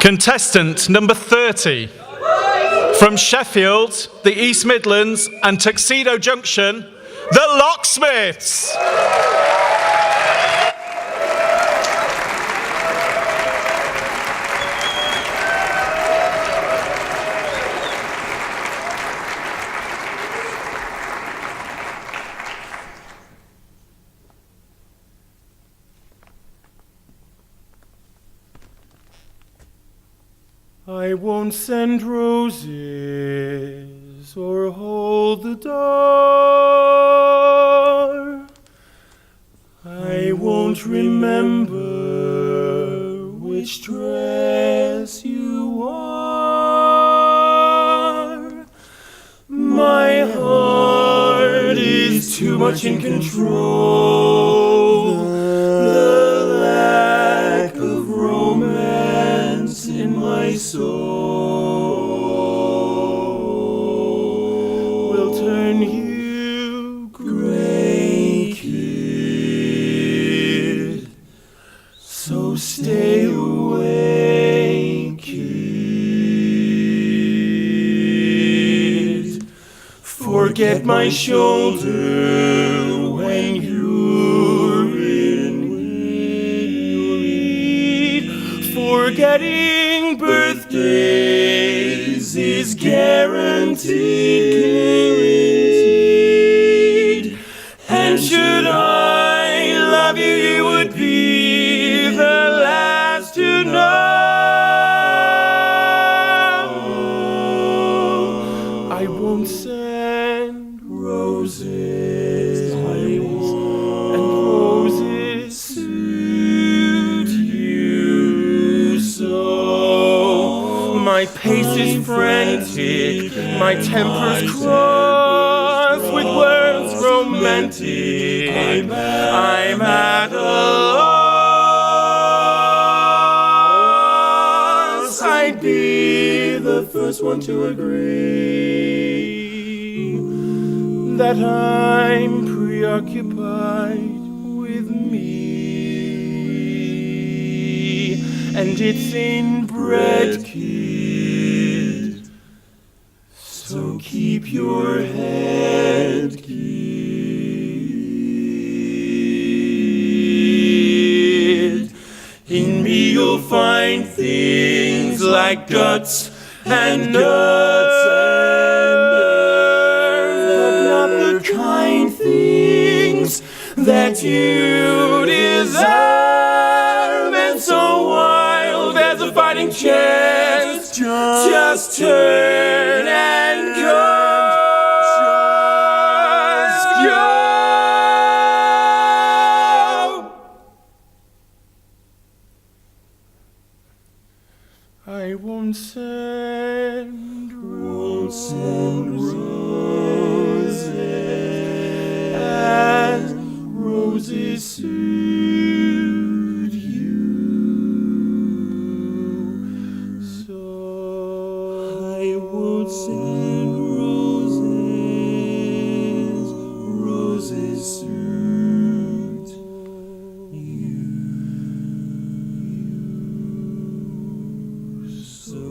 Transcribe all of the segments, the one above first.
Contestant number 30, from Sheffield, the East Midlands and Tuxedo Junction, the Locksmiths. I won't send roses or hold the door. I won't remember which dress you wore. My heart is too much in control. The lack of romance in my soul will turn you gray, kid. So stay away, kid. Forget my shoulder when you're in need. Forgetting birthdays is guaranteed. And should I love you, you would be the last to know. I won't send roses, and roses suit you so. My pace is frantic, my temper's cross with words romantic. I'm at a loss. I'd be the first one to agree that I'm preoccupied with me, and it's inbred, kid. So keep your head, kid. In me you'll find things like guts and nerve, but not the kind things that you deserve. And so wild as a fighting chance, just turn and go. Just go. I won't send roses, and roses suit you so. I won't send roses, roses suit you so.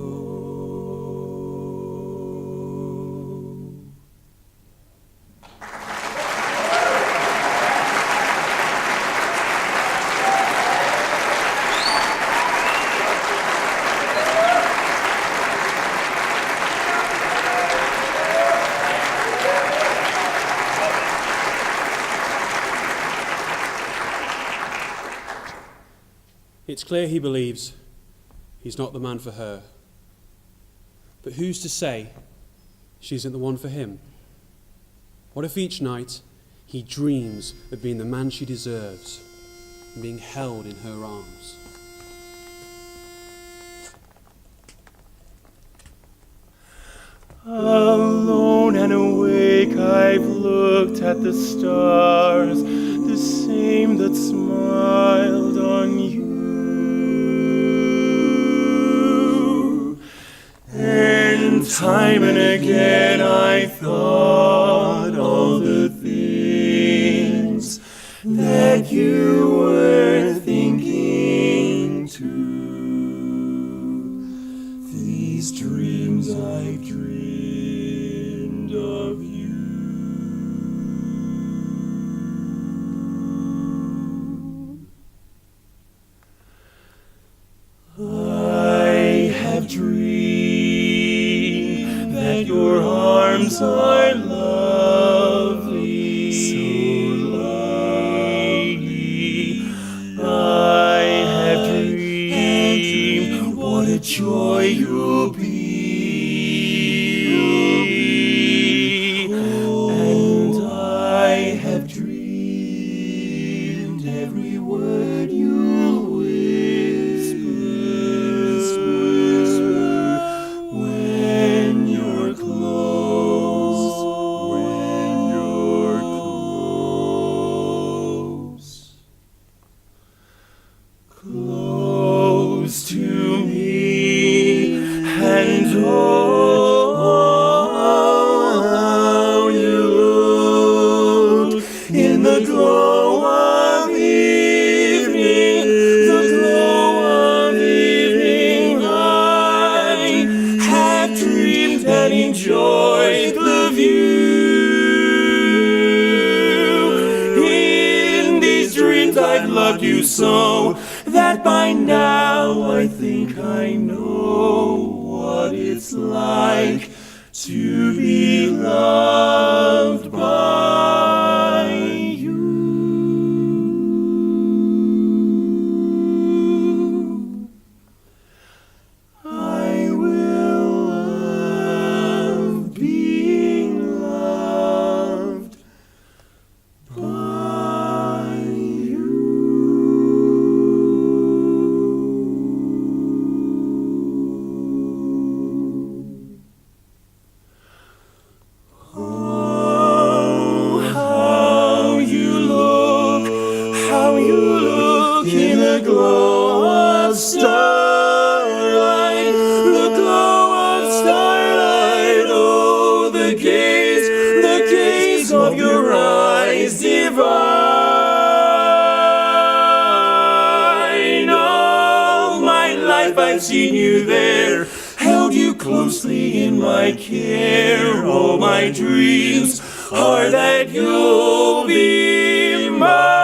It's clear he believes he's not the man for her. But who's to say she isn't the one for him? What if each night he dreams of being the man she deserves and being held in her arms? Alone and awake, I've looked at the stars, the same that smiled on you. And time and again I thought all the things that you were thinking too. these dreams I've dreamed of you. I have dreamed that your arms are lovely, so lovely. I have dreamed what a joy you'll be, and I have dreamed every word you'll when you're close, close to me, and oh, how you look in the glow of evening, the glow of evening. I have dreamed and enjoyed the view. In these dreams I've loved you so that by now I think I know what it's like to be loved by you. I will love being loved by you. Oh, how you look in the glow of starlight, the glow of starlight. Oh, the gaze of your eyes divine. All my life I've seen you there, held you closely in my care. All my dreams are that you'll be mine.